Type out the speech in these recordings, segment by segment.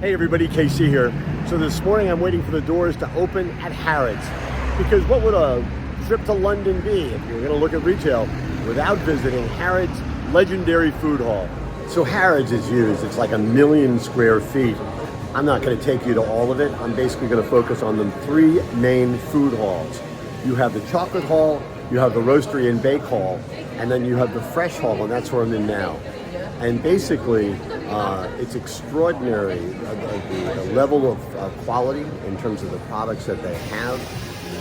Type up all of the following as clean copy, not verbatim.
Hey everybody, KC here. So this morning I'm waiting for the doors to open at Harrod's, because what would a trip to London be if you're going to look at retail without visiting Harrod's legendary food hall? So Harrod's is huge. It's like 1 million square feet. I'm not going to take you to all of it. I'm basically going to focus on the 3 main food halls. You have the chocolate hall, you have the roastery and bake hall, and then you have the fresh hall, and that's where I'm in now. And basically, it's extraordinary, the level of quality in terms of the products that they have.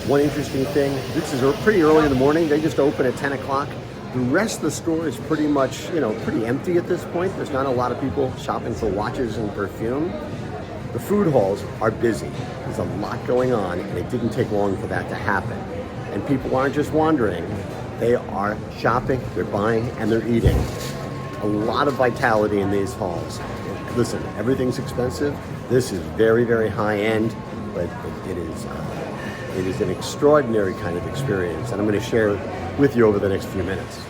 One interesting thing, this is pretty early in the morning. They just open at 10 o'clock. The rest of the store is pretty much, pretty empty at this point. There's not a lot of people shopping for watches and perfume. The food halls are busy. There's a lot going on, and it didn't take long for that to happen. And people aren't just wandering. They are shopping, they're buying, and they're eating. A lot of vitality in these halls. Listen, everything's expensive. This is very, very high end, but it is an extraordinary kind of experience, and I'm going to share it with you over the next few minutes.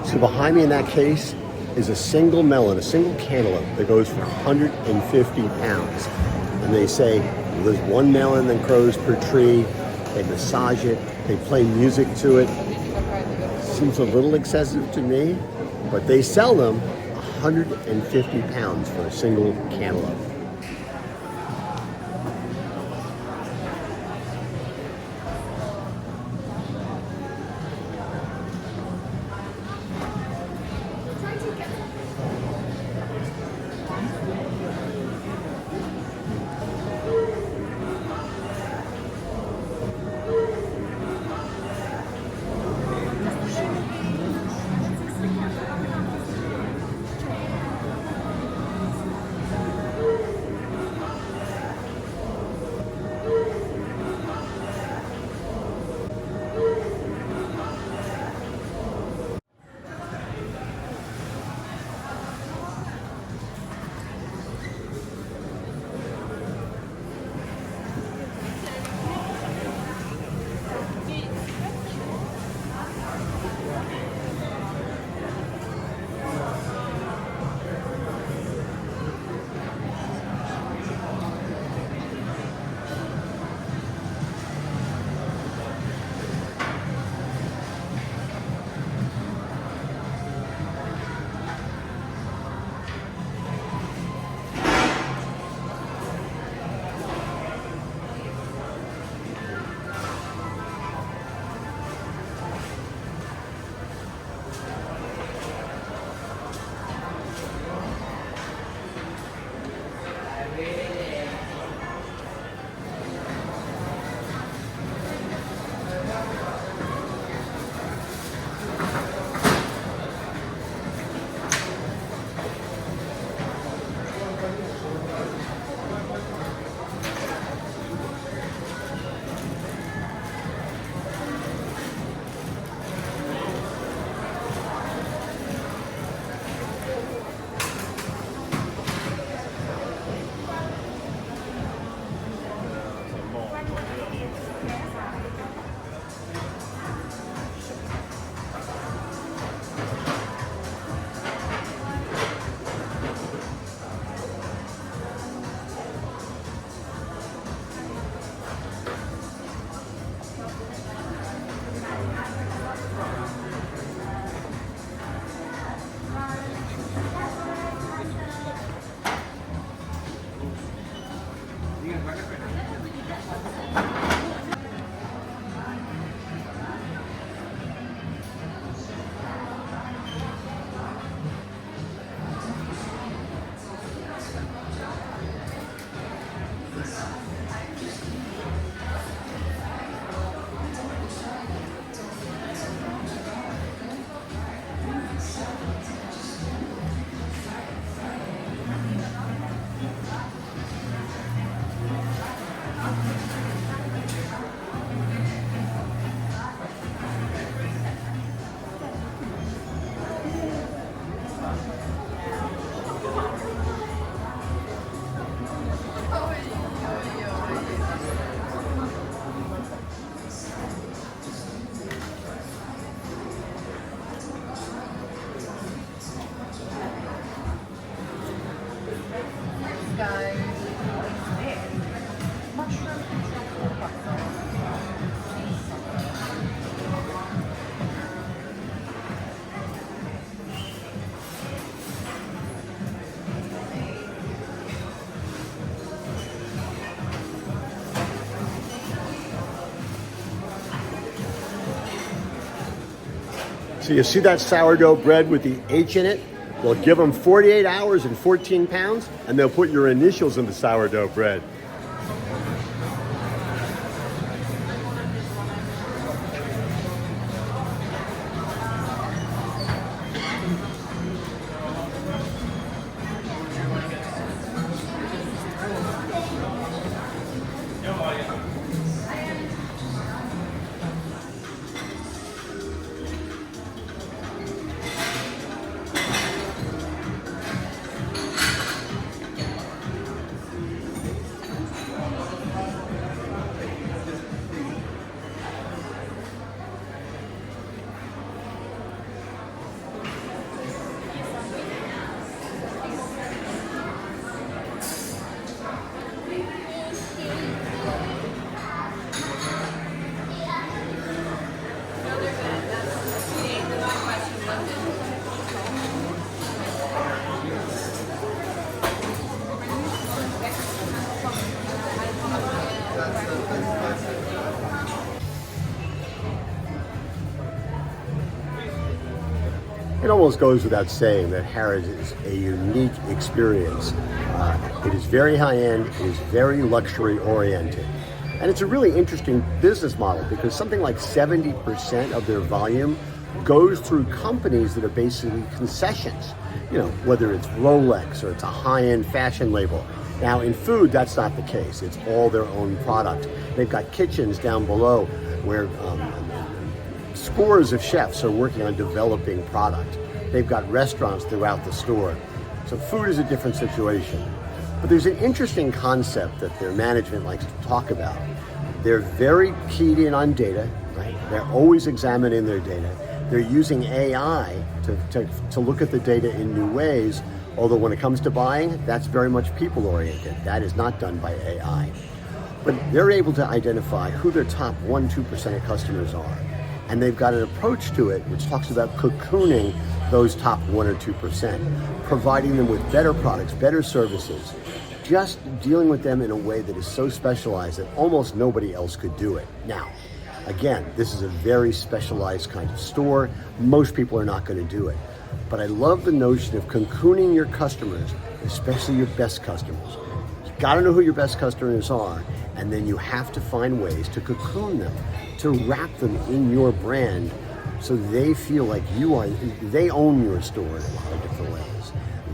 So behind me in that case is a single melon, a single cantaloupe that goes for 150 pounds. And they say, well, there's one melon that grows per tree. They massage it, they play music to it. Seems a little excessive to me, but they sell them 150 pounds for a single cantaloupe. So you see that sourdough bread with the H in it? Well, give them 48 hours and 14 pounds, and they'll put your initials in the sourdough bread. It almost goes without saying that Harrod is a unique experience. It is very high-end, it is very luxury-oriented. And it's a really interesting business model because something like 70% of their volume goes through companies that are basically concessions. You know, whether it's Rolex or it's a high-end fashion label. Now in food, that's not the case. It's all their own product. They've got kitchens down below where scores of chefs are working on developing product. They've got restaurants throughout the store. So food is a different situation. But there's an interesting concept that their management likes to talk about. They're very keyed in on data, right? They're always examining their data. They're using AI to look at the data in new ways, although when it comes to buying, that's very much people-oriented. That is not done by AI. But they're able to identify who their top 1-2% of customers are. And they've got an approach to it which talks about cocooning those top 1 or 2%, providing them with better products, better services, just dealing with them in a way that is so specialized that almost nobody else could do it. Now, again, this is a very specialized kind of store. Most people are not going to do it. But I love the notion of cocooning your customers, especially your best customers. You got to know who your best customers are, and then you have to find ways to cocoon them, to wrap them in your brand so they feel like they own your store in a lot of different ways.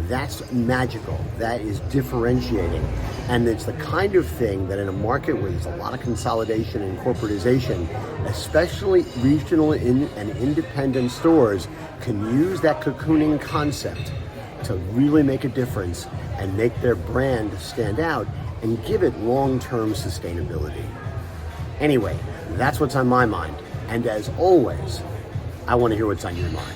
That's magical. That is differentiating. And it's the kind of thing that in a market where there's a lot of consolidation and corporatization, especially regional and independent stores can use that cocooning concept to really make a difference and make their brand stand out and give it long-term sustainability. Anyway, that's what's on my mind. And as always, I want to hear what's on your mind.